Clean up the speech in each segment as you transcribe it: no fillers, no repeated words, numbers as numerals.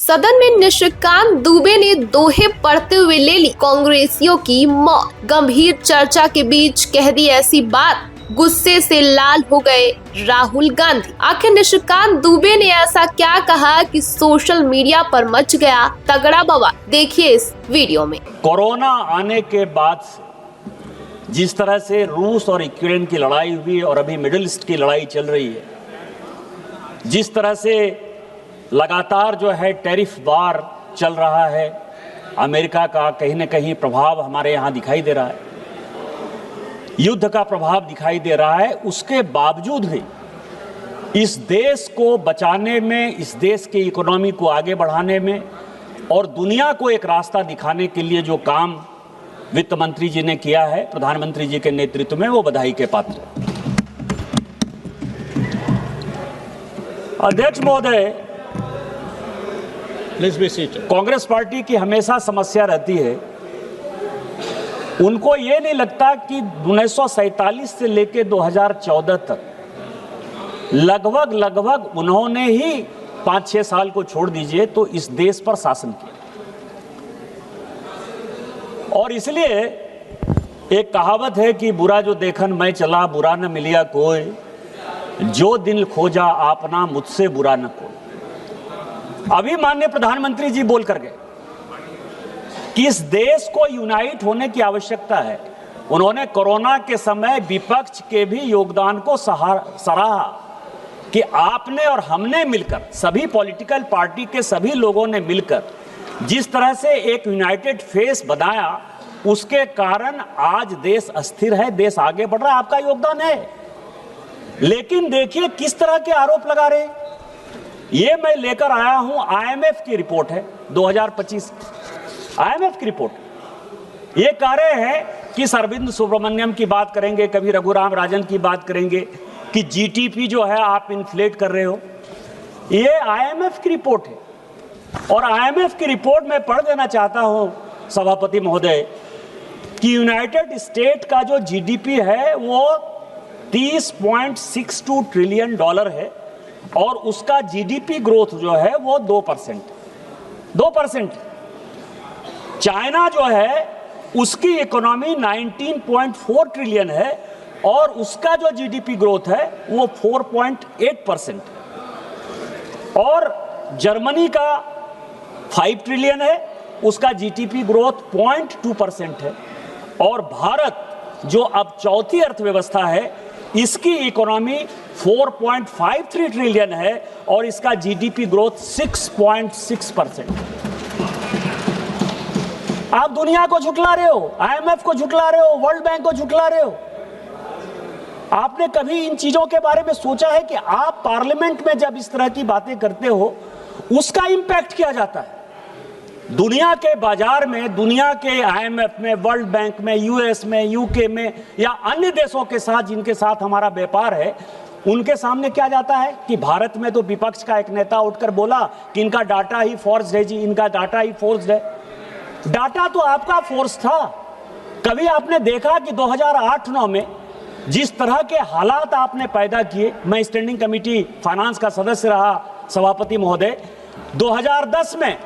सदन में निशिकांत दुबे ने दोहे पढ़ते हुए ले ली कांग्रेसियों की मौत। गंभीर चर्चा के बीच कह दी ऐसी बात, गुस्से से लाल हो गए राहुल गांधी। आखिर निशिकांत दुबे ने ऐसा क्या कहा कि सोशल मीडिया पर मच गया तगड़ा बवाल। देखिए इस वीडियो में। कोरोना आने के बाद से जिस तरह से रूस और यूक्रेन की लड़ाई हुई और अभी मिडिल ईस्ट की लड़ाई चल रही है, जिस तरह से लगातार जो है टैरिफ वार चल रहा है, अमेरिका का कहीं न कहीं प्रभाव हमारे यहाँ दिखाई दे रहा है, युद्ध का प्रभाव दिखाई दे रहा है, उसके बावजूद भी इस देश को बचाने में, इस देश की इकोनॉमी को आगे बढ़ाने में और दुनिया को एक रास्ता दिखाने के लिए जो काम वित्त मंत्री जी ने किया है प्रधानमंत्री जी के नेतृत्व में, वो बधाई के पात्र है। अध्यक्ष महोदय, कांग्रेस पार्टी की हमेशा समस्या रहती है, उनको ये नहीं लगता कि 1947 से लेकर 2014 तक लगभग उन्होंने ही 5-6 साल को छोड़ दीजिए तो इस देश पर शासन किया। और इसलिए एक कहावत है कि बुरा जो देखन मैं चला, बुरा न मिलिया कोई, जो दिल खोजा आपना मुझसे बुरा न कोई। अभी माननीय प्रधानमंत्री जी बोल कर गए कि इस देश को यूनाइट होने की आवश्यकता है। उन्होंने कोरोना के समय विपक्ष के भी योगदान को सराहा कि आपने और हमने मिलकर, सभी पॉलिटिकल पार्टी के सभी लोगों ने मिलकर जिस तरह से एक यूनाइटेड फेस बनाया, उसके कारण आज देश अस्थिर है, देश आगे बढ़ रहा है, आपका योगदान है। लेकिन देखिए किस तरह के आरोप लगा रहे हैं। ये मैं लेकर आया हूं, आईएमएफ की रिपोर्ट है 2025, आईएमएफ की रिपोर्ट। ये कह रहे हैं कि अरविंद सुब्रमण्यम की बात करेंगे, कभी रघुराम राजन की बात करेंगे कि जीडीपी जो है आप इन्फ्लेट कर रहे हो। ये आईएमएफ की रिपोर्ट है और आईएमएफ की रिपोर्ट में पढ़ देना चाहता हूं सभापति महोदय कि यूनाइटेड स्टेट का जो जीडीपी है वो 30.62 ट्रिलियन डॉलर है और उसका जीडीपी ग्रोथ जो है वो 2%। चाइना जो है उसकी इकोनॉमी 19.4 ट्रिलियन है और उसका जो जीडीपी ग्रोथ है वो 4.8%। और जर्मनी का 5 ट्रिलियन है, उसका जीडीपी ग्रोथ 0.2% है। और भारत जो अब चौथी अर्थव्यवस्था है, इसकी इकोनॉमी 4.53 ट्रिलियन है और इसका जीडीपी ग्रोथ 6.6%। आप दुनिया को झुठला रहे हो, आईएमएफ को झुठला रहे हो, वर्ल्ड बैंक को झुठला रहे हो। आपने कभी इन चीजों के बारे में सोचा है कि आप पार्लियामेंट में जब इस तरह की बातें करते हो उसका इंपैक्ट क्या जाता है दुनिया के बाजार में, दुनिया के आईएमएफ में, वर्ल्ड बैंक में, यूएस में, यूके में या अन्य देशों के साथ जिनके साथ हमारा व्यापार है, उनके सामने क्या जाता है कि भारत में तो विपक्ष का एक नेता उठकर बोला कि इनका डाटा ही फोर्स्ड है जी, इनका डाटा ही फोर्स्ड है। डाटा तो आपका फोर्स था। कभी आपने देखा कि 2008-9 में जिस तरह के हालात आपने पैदा किए, मैं स्टैंडिंग कमेटी फाइनेंस का सदस्य रहा सभापति महोदय, 2010 में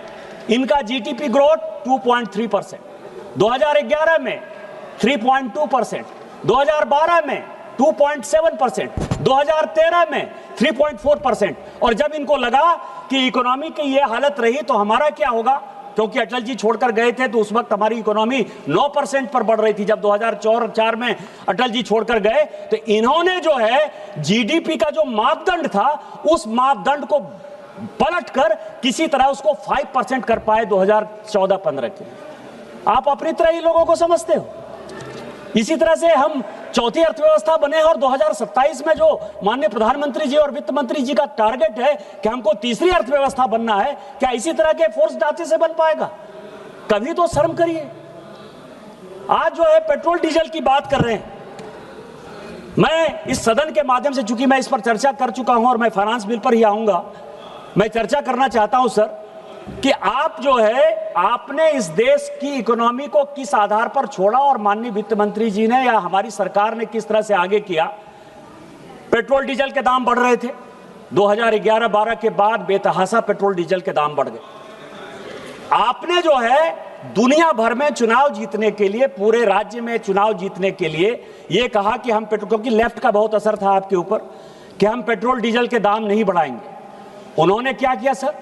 इनका जीडीपी ग्रोथ 2.3%, 2011 में 3.2%, 2012 में 2.7%, 2013 में 3.4%। और जब इनको लगा कि इकोनॉमी की ये हालत रही तो हमारा क्या होगा, क्योंकि अटल जी छोड़कर गए थे तो उस वक्त हमारी इकोनॉमी 9% पर बढ़ रही थी। जब 2004 में अटल जी छोड़कर गए तो इन्होंने जो है जीडीपी का जो मापदंड था उस मापदंड को पलटकर किसी तरह उसको 5% कर पाए 2014-15 के। आप अपनी तरह ही लोगों को समझते हो। इसी तरह से हम चौथी अर्थव्यवस्था बने और 2027 में जो माननीय प्रधानमंत्री जी और वित्त मंत्री जी का टारगेट है कि हमको तीसरी अर्थव्यवस्था बनना है, क्या इसी तरह के फोर्स ढांचे से बन पाएगा? कभी तो शर्म करिए। आज जो है पेट्रोल डीजल की बात कर रहे हैं, मैं इस सदन के माध्यम से, चूंकि मैं इस पर चर्चा कर चुका हूं और मैं फाइनेंस बिल पर ही आऊंगा, मैं चर्चा करना चाहता हूं सर कि आप जो है आपने इस देश की इकोनॉमी को किस आधार पर छोड़ा और माननीय वित्त मंत्री जी ने या हमारी सरकार ने किस तरह से आगे किया। पेट्रोल डीजल के दाम बढ़ रहे थे, 2011-12 के बाद बेतहाशा पेट्रोल डीजल के दाम बढ़ गए। आपने जो है दुनिया भर में चुनाव जीतने के लिए, पूरे राज्य में चुनाव जीतने के लिए ये कहा कि हम पेट्रोल, क्योंकि लेफ्ट का बहुत असर था आपके ऊपर, कि हम पेट्रोल डीजल के दाम नहीं बढ़ाएंगे। उन्होंने क्या किया सर?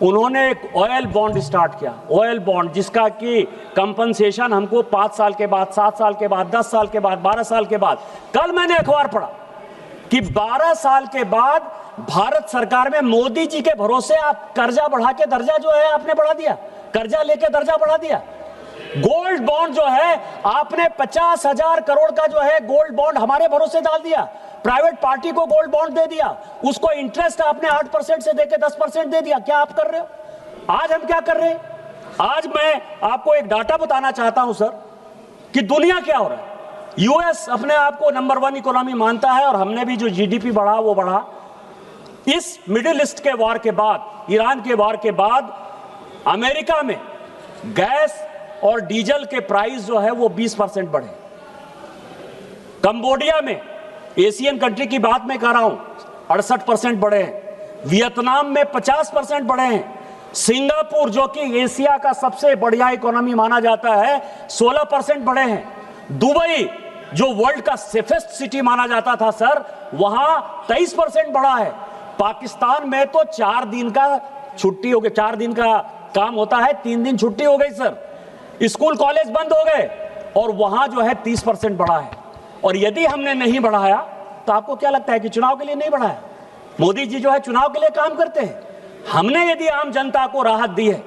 उन्होंने एक ऑयल बॉन्ड स्टार्ट किया, ऑयल बॉन्ड, जिसका कि कंपनसेशन हमको 5 साल के बाद, 7 साल के बाद, 10 साल के बाद, 12 साल के बाद। कल मैंने अखबार पढ़ा कि 12 साल के बाद भारत सरकार में मोदी जी के भरोसे आप कर्जा बढ़ा के दर्जा जो है आपने बढ़ा दिया, कर्जा लेके दर्जा बढ़ा दिया। गोल्ड बॉन्ड जो है आपने 50,000 करोड़ का जो है गोल्ड बॉन्ड हमारे भरोसे डाल दिया, प्राइवेट पार्टी को गोल्ड बॉन्ड दे दिया, उसको इंटरेस्ट आपने 8% से देके 10% दे दिया। क्या आप कर रहे हो? आज हम क्या कर रहे हैं? आज मैं आपको एक डाटा बताना चाहता हूं सर कि दुनिया क्या हो रहा है। यूएस अपने आप को नंबर 1 इकोनॉमी मानता है और हमने भी जो जीडीपी बढ़ा वो बढ़ा। इस मिडिल ईस्ट के वार के बाद, ईरान के वार के बाद अमेरिका में गैस और डीजल के प्राइस जो है वो 20% बढ़े। कंबोडिया में, एशियन कंट्री की बात मैं कर रहा हूं, 68% बढ़े हैं। वियतनाम में 50% बढ़े हैं। सिंगापुर जो कि एशिया का सबसे बढ़िया इकोनॉमी माना जाता है, 16% बढ़े हैं। दुबई जो वर्ल्ड का सेफेस्ट सिटी माना जाता था सर, वहां 23% बढ़ा है। पाकिस्तान में तो 4 दिन का छुट्टी हो गई, 4 दिन का काम होता है, 3 दिन छुट्टी हो गई सर। स्कूल कॉलेज बंद हो गए और वहां जो है 30% बढ़ा है। और यदि हमने नहीं बढ़ाया तो आपको क्या लगता है कि चुनाव के लिए नहीं बढ़ाया? मोदी जी जो है चुनाव के लिए काम करते हैं। हमने यदि आम जनता को राहत दी है,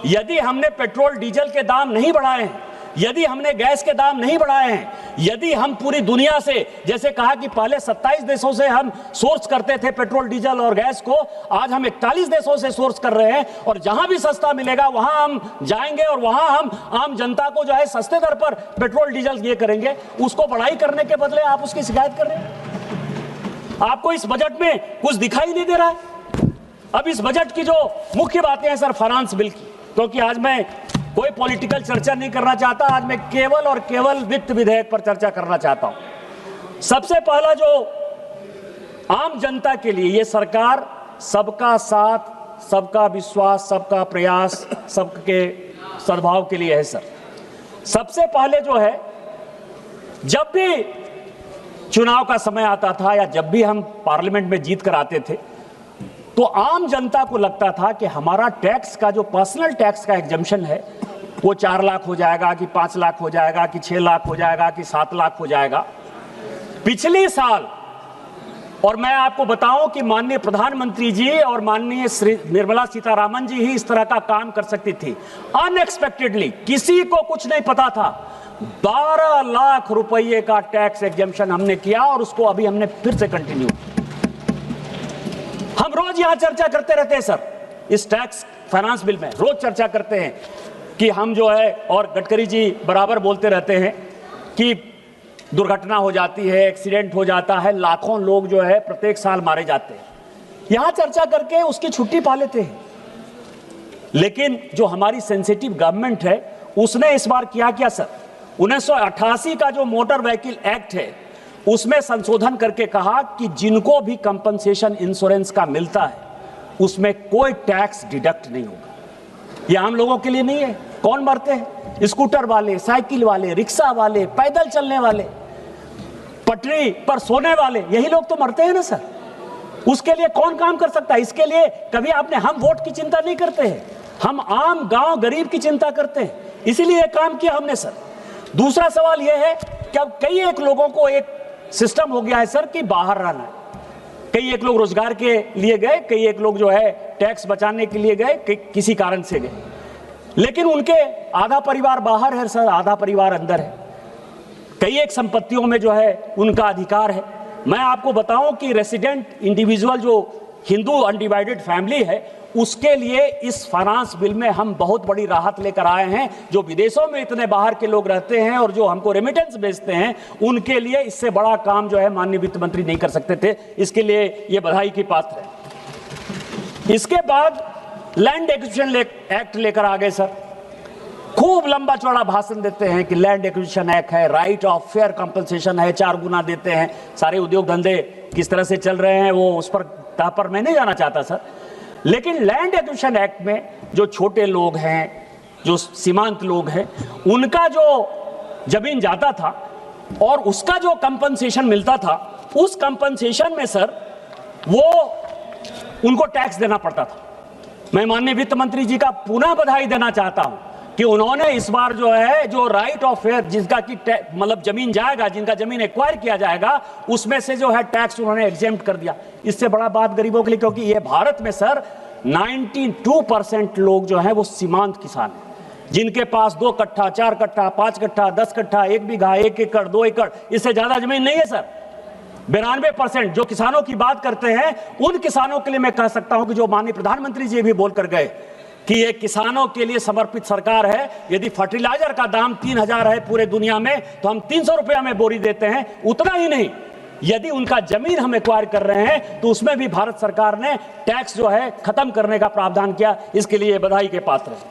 यदि हमने पेट्रोल डीजल के दाम नहीं बढ़ाए हैं, यदि हमने गैस के दाम नहीं बढ़ाए हैं, यदि हम पूरी दुनिया से, जैसे कहा कि पहले 27 देशों से हम सोर्स करते थे पेट्रोल डीजल और गैस को, आज हम 41 देशों से सोर्स कर रहे हैं और जहां भी सस्ता मिलेगा वहां हम जाएंगे और वहां हम आम जनता को जो है सस्ते दर पर पेट्रोल डीजल ये करेंगे। उसको बढ़ाई करने के बदले आप उसकी शिकायत कर रहे हैं। आपको इस बजट में कुछ दिखाई नहीं दे रहा है। अब इस बजट की जो मुख्य बातें हैं सर, फाइनेंस बिल की, क्योंकि आज मैं कोई पॉलिटिकल चर्चा नहीं करना चाहता, आज मैं केवल और केवल वित्त विधेयक पर चर्चा करना चाहता हूं। सबसे पहला जो आम जनता के लिए ये सरकार सबका साथ, सबका विश्वास, सबका प्रयास, सबके सद्भाव के लिए है सर। सबसे पहले जो है, जब भी चुनाव का समय आता था या जब भी हम पार्लियामेंट में जीत कर आते थे तो आम जनता को लगता था कि हमारा टैक्स का जो पर्सनल टैक्स का एग्जम्पशन है वो 4 लाख हो जाएगा कि 5 लाख हो जाएगा कि 6 लाख हो जाएगा कि 7 लाख हो जाएगा। पिछले साल, और मैं आपको बताऊं कि माननीय प्रधानमंत्री जी और माननीय श्री निर्मला सीतारामन जी ही इस तरह का काम कर सकती थी। अनएक्सपेक्टेडली, किसी को कुछ नहीं पता था, 12 लाख रुपए का टैक्स एग्जम्पशन हमने किया और उसको अभी हमने फिर से कंटिन्यू। हम रोज यहां चर्चा करते रहते हैं सर, इस टैक्स फाइनेंस बिल में रोज चर्चा करते हैं कि हम जो है, और गडकरी जी बराबर बोलते रहते हैं कि दुर्घटना हो जाती है, एक्सीडेंट हो जाता है, लाखों लोग जो है प्रत्येक साल मारे जाते हैं। यहां चर्चा करके उसकी छुट्टी पा लेते हैं। लेकिन जो हमारी सेंसिटिव गवर्नमेंट है उसने इस बार क्या सर, 1988 का जो मोटर व्हीकल एक्ट है उसमें संशोधन करके कहा कि जिनको भी कंपनसेशन इंश्योरेंस का मिलता है उसमें कोई टैक्स डिडक्ट नहीं होगा। ये आम लोगों के लिए नहीं है। कौन मरते हैं? स्कूटर वाले, साइकिल वाले, रिक्शा वाले, पैदल चलने वाले, पटरी पर सोने वाले, यही लोग तो मरते हैं ना सर। उसके लिए कौन काम कर सकता है? इसके लिए कभी आपने, हम वोट की चिंता नहीं करते हैं, हम आम गांव गरीब की चिंता करते हैं, इसीलिए ये काम किया हमने सर। दूसरा सवाल यह है कि अब कई एक लोगों को एक सिस्टम हो गया है सर कि बाहर रहना है। कई एक लोग रोजगार के लिए गए, कई एक लोग जो है टैक्स बचाने के लिए गए, किसी कारण से गए, लेकिन उनके आधा परिवार बाहर है सर, आधा परिवार अंदर है। कई एक संपत्तियों में जो है उनका अधिकार है। मैं आपको बताऊं कि रेसिडेंट इंडिविजुअल जो हिंदू अनडिवाइडेड फैमिली है उसके लिए इस फाइनेंस बिल में हम बहुत बड़ी राहत लेकर आए हैं। जो विदेशों में इतने बाहर के लोग रहते हैं और जो हमको रेमिटेंस भेजते हैं, उनके लिए इससे बड़ा काम जो है माननीय वित्त मंत्री नहीं कर सकते थे। इसके लिए ये बधाई की पात्र है। इसके बाद लैंड एक्विजिशन एक्ट लेकर आ गए सर। खूब लंबा चौड़ा भाषण देते हैं कि लैंड एक्विजिशन एक्ट है, राइट ऑफ फेयर कंपनसेशन है, 4 गुना देते हैं। सारे उद्योग धंधे किस तरह से चल रहे हैं वो उस पर मैं नहीं जाना चाहता सर, लेकिन लैंड एक्विजिशन एक्ट में जो छोटे लोग हैं, जो सीमांत लोग हैं, उनका जो जमीन जाता था और उसका जो कंपनसेशन मिलता था, उस कंपनसेशन में सर वो उनको टैक्स देना पड़ता था। मैं माननीय वित्त मंत्री जी का पुनः बधाई देना चाहता हूं कि उन्होंने इस बार जो है जो राइट ऑफ फेयर, जिसका कि मतलब जमीन जाएगा, जिनका जमीन एक्वायर किया जाएगा, उसमें से जो है टैक्स उन्होंने एग्जेम्प्ट कर दिया। इससे बड़ा बात गरीबों के लिए, क्योंकि ये भारत में सर 92% लोग जो है वो सीमांत किसान हैं, जिनके पास 2 कट्ठा, 4 कट्ठा, 5 कट्ठा, 10 कट्ठा, 1 बीघा, 1 एकड़, 2 एकड़, इससे ज्यादा जमीन नहीं है सर। 92% जो किसानों की बात करते हैं, उन किसानों के लिए मैं कह सकता हूं कि जो माननीय प्रधानमंत्री जी भी बोलकर गए कि ये किसानों के लिए समर्पित सरकार है। यदि फर्टिलाइजर का दाम 3000 है पूरे दुनिया में, तो हम 300 रुपया में बोरी देते हैं। उतना ही नहीं, यदि उनका जमीन हम एक्वायर कर रहे हैं तो उसमें भी भारत सरकार ने टैक्स जो है खत्म करने का प्रावधान किया। इसके लिए बधाई के पात्र है।